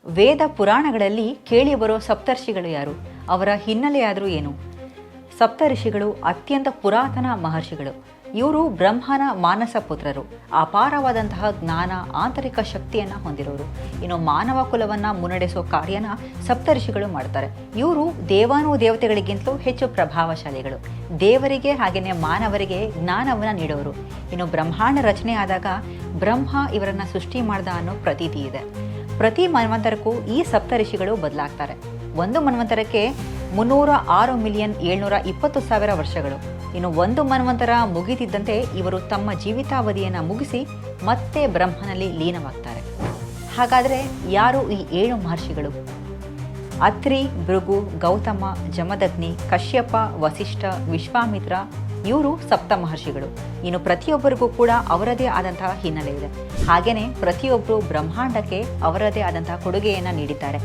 ವೇದ ಪುರಾಣಗಳಲ್ಲಿ ಕೇಳಿಬರೋ ಸಪ್ತರ್ಷಿಗಳು ಯಾರು? ಅವರ ಹಿನ್ನೆಲೆಯಾದರೂ ಏನು? ಸಪ್ತರ್ಷಿಗಳು ಅತ್ಯಂತ ಪುರಾತನ ಮಹರ್ಷಿಗಳು. ಇವರು ಬ್ರಹ್ಮನ ಮಾನಸ ಪುತ್ರರು. ಅಪಾರವಾದಂತಹ ಜ್ಞಾನ, ಆಂತರಿಕ ಶಕ್ತಿಯನ್ನು ಹೊಂದಿರೋರು. ಇನ್ನು ಮಾನವ ಕುಲವನ್ನು ಮುನ್ನಡೆಸೋ ಕಾರ್ಯನ ಸಪ್ತರ್ಷಿಗಳು ಮಾಡ್ತಾರೆ. ಇವರು ದೇವಾನುದೇವತೆಗಳಿಗಿಂತಲೂ ಹೆಚ್ಚು ಪ್ರಭಾವಶಾಲಿಗಳು. ದೇವರಿಗೆ ಹಾಗೆಯೇ ಮಾನವರಿಗೆ ಜ್ಞಾನವನ್ನು ನೀಡೋರು. ಇನ್ನು ಬ್ರಹ್ಮಾಂಡ ರಚನೆ ಆದಾಗ ಬ್ರಹ್ಮ ಇವರನ್ನು ಸೃಷ್ಟಿ ಮಾಡ್ದ ಅನ್ನೋ ಪ್ರತೀತಿ ಇದೆ. ಪ್ರತಿ ಮನ್ವಂತರಕ್ಕೂ ಈ ಸಪ್ತರ್ಷಿಗಳು ಬದಲಾಗ್ತಾರೆ. ಒಂದು ಮನ್ವಂತರಕ್ಕೆ 306,720,000 ವರ್ಷಗಳು. ಇನ್ನು ಒಂದು ಮನ್ವಂತರ ಮುಗಿದಿದ್ದಂತೆ ಇವರು ತಮ್ಮ ಜೀವಿತಾವಧಿಯನ್ನು ಮುಗಿಸಿ ಮತ್ತೆ ಬ್ರಹ್ಮನಲ್ಲಿ ಲೀನವಾಗ್ತಾರೆ. ಹಾಗಾದರೆ ಯಾರು ಈ 7 ಮಹರ್ಷಿಗಳು? ಅತ್ರಿ, ಭೃಗು, ಗೌತಮ, ಜಮದಗ್ನಿ, ಕಶ್ಯಪ, ವಸಿಷ್ಠ, ವಿಶ್ವಾಮಿತ್ರ ಇವರು ಸಪ್ತ ಮಹರ್ಷಿಗಳು. ಇನ್ನು ಪ್ರತಿಯೊಬ್ಬರಿಗೂ ಕೂಡ ಅವರದೇ ಆದಂತಹ ಹಿನ್ನೆಲೆ ಇದೆ. ಹಾಗೆಯೇ ಪ್ರತಿಯೊಬ್ಬರು ಬ್ರಹ್ಮಾಂಡಕ್ಕೆ ಅವರದೇ ಆದಂತಹ ಕೊಡುಗೆಯನ್ನು ನೀಡಿದ್ದಾರೆ.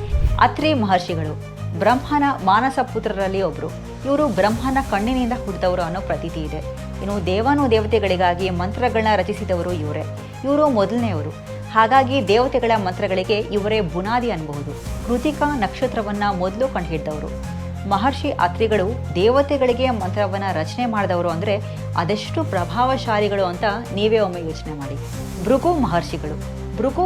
ಅತ್ರಿ ಮಹರ್ಷಿಗಳು ಬ್ರಹ್ಮನ ಮಾನಸ ಪುತ್ರರಲ್ಲಿ ಒಬ್ಬರು. ಇವರು ಬ್ರಹ್ಮನ ಕಣ್ಣಿನಿಂದ ಹುಟ್ಟಿದವರು ಅನ್ನೋ ಪ್ರತೀತಿ ಇದೆ. ಇನ್ನು ದೇವಾನುದೇವತೆಗಳಿಗಾಗಿ ಮಂತ್ರಗಳನ್ನ ರಚಿಸಿದವರು ಇವರೇ. ಇವರು ಮೊದಲನೆಯವರು. ಹಾಗಾಗಿ ದೇವತೆಗಳ ಮಂತ್ರಗಳಿಗೆ ಇವರೇ ಬುನಾದಿ ಅನ್ನಬಹುದು. ಕೃತಿಕಾ ನಕ್ಷತ್ರವನ್ನು ಮೊದಲು ಕಂಡುಹಿಡಿದವರು ಮಹರ್ಷಿ ಅತ್ರಿಗಳು. ದೇವತೆಗಳಿಗೆ ಮಂತ್ರವನ್ನು ರಚನೆ ಮಾಡಿದವರು ಅಂದರೆ ಅದೆಷ್ಟು ಪ್ರಭಾವಶಾಲಿಗಳು ಅಂತ ನೀವೇ ಒಮ್ಮೆ ಯೋಚನೆ ಮಾಡಿ. ಭೃಗು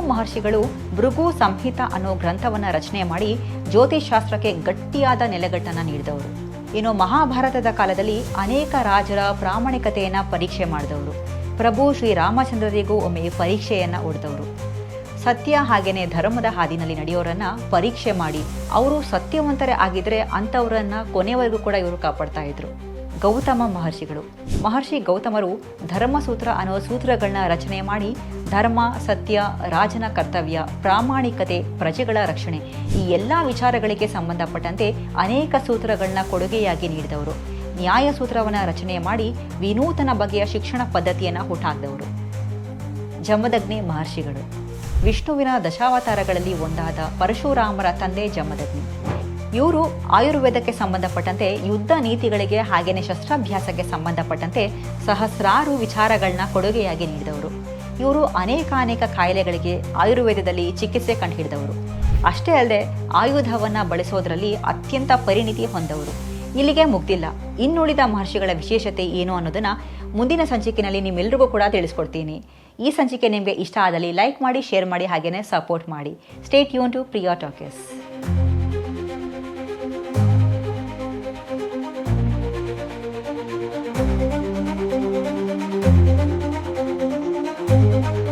ಮಹರ್ಷಿಗಳು ಭೃಗು ಸಂಹಿತ ಅನ್ನೋ ಗ್ರಂಥವನ್ನು ರಚನೆ ಮಾಡಿ ಜ್ಯೋತಿಷಾಸ್ತ್ರಕ್ಕೆ ಗಟ್ಟಿಯಾದ ನೆಲೆಗಟ್ಟನ್ನು ನೀಡಿದವರು. ಇನ್ನು ಮಹಾಭಾರತದ ಕಾಲದಲ್ಲಿ ಅನೇಕ ರಾಜರ ಪ್ರಾಮಾಣಿಕತೆಯನ್ನು ಪರೀಕ್ಷೆ ಮಾಡಿದವರು. ಪ್ರಭು ಶ್ರೀರಾಮಚಂದ್ರರಿಗೂ ಒಮ್ಮೆ ಪರೀಕ್ಷೆಯನ್ನು ಒಡೆದವರು. ಸತ್ಯ ಹಾಗೆಯೇ ಧರ್ಮದ ಹಾದಿನಲ್ಲಿ ನಡೆಯೋರನ್ನು ಪರೀಕ್ಷೆ ಮಾಡಿ ಅವರು ಸತ್ಯವಂತರೇ ಆಗಿದ್ದರೆ ಅಂಥವರನ್ನು ಕೊನೆವರೆಗೂ ಕೂಡ ಇವರು ಕಾಪಾಡ್ತಾ ಇದ್ರು. ಗೌತಮ ಮಹರ್ಷಿ ಗೌತಮರು ಧರ್ಮಸೂತ್ರ ಅನ್ನೋ ಸೂತ್ರಗಳನ್ನ ರಚನೆ ಮಾಡಿ ಧರ್ಮ, ಸತ್ಯ, ರಾಜನ ಕರ್ತವ್ಯ, ಪ್ರಾಮಾಣಿಕತೆ, ಪ್ರಜೆಗಳ ರಕ್ಷಣೆ ಈ ಎಲ್ಲ ವಿಚಾರಗಳಿಗೆ ಸಂಬಂಧಪಟ್ಟಂತೆ ಅನೇಕ ಸೂತ್ರಗಳನ್ನ ಕೊಡುಗೆಯಾಗಿ ನೀಡಿದವರು. ನ್ಯಾಯ ಸೂತ್ರವನ್ನು ರಚನೆ ಮಾಡಿ ವಿನೂತನ ಬಗೆಯ ಶಿಕ್ಷಣ ಪದ್ಧತಿಯನ್ನು ಹುಟ್ಟಾಕಿದವರು. ಜಮದಗ್ನಿ ಮಹರ್ಷಿಗಳು ವಿಷ್ಣುವಿನ ದಶಾವತಾರಗಳಲ್ಲಿ ಒಂದಾದ ಪರಶುರಾಮರ ತಂದೆ ಜಮದಗ್ನಿ. ಇವರು ಆಯುರ್ವೇದಕ್ಕೆ ಸಂಬಂಧಪಟ್ಟಂತೆ ಯುದ್ಧ ನೀತಿಗಳಿಗೆ ಹಾಗೆಯೇ ಶಸ್ತ್ರಾಭ್ಯಾಸಕ್ಕೆ ಸಂಬಂಧಪಟ್ಟಂತೆ ಸಹಸ್ರಾರು ವಿಚಾರಗಳನ್ನ ಕೊಡುಗೆಯಾಗಿ ನೀಡಿದವರು. ಇವರು ಅನೇಕ ಕಾಯಿಲೆಗಳಿಗೆ ಆಯುರ್ವೇದದಲ್ಲಿ ಚಿಕಿತ್ಸೆ ಕಂಡುಹಿಡಿದವರು. ಅಷ್ಟೇ ಅಲ್ಲದೆ ಆಯುಧವನ್ನು ಬಳಸೋದ್ರಲ್ಲಿ ಅತ್ಯಂತ ಪರಿಣಿತಿ ಹೊಂದವರು. ಇಲ್ಲಿಗೆ ಮುಗ್ದಿಲ್ಲ. ಇನ್ನುಳಿದ ಮಹರ್ಷಿಗಳ ವಿಶೇಷತೆ ಏನು ಅನ್ನೋದನ್ನು ಮುಂದಿನ ಸಂಚಿಕೆಯಲ್ಲಿ ನಿಮ್ಮೆಲ್ಲರಿಗೂ ಕೂಡ ತಿಳಿಸ್ಕೊಡ್ತೀನಿ. ಈ ಸಂಚಿಕೆ ನಿಮಗೆ ಇಷ್ಟ ಆದಲ್ಲಿ ಲೈಕ್ ಮಾಡಿ, ಶೇರ್ ಮಾಡಿ, ಹಾಗೆಯೇ ಸಪೋರ್ಟ್ ಮಾಡಿ. Stay tune to Priya talkies.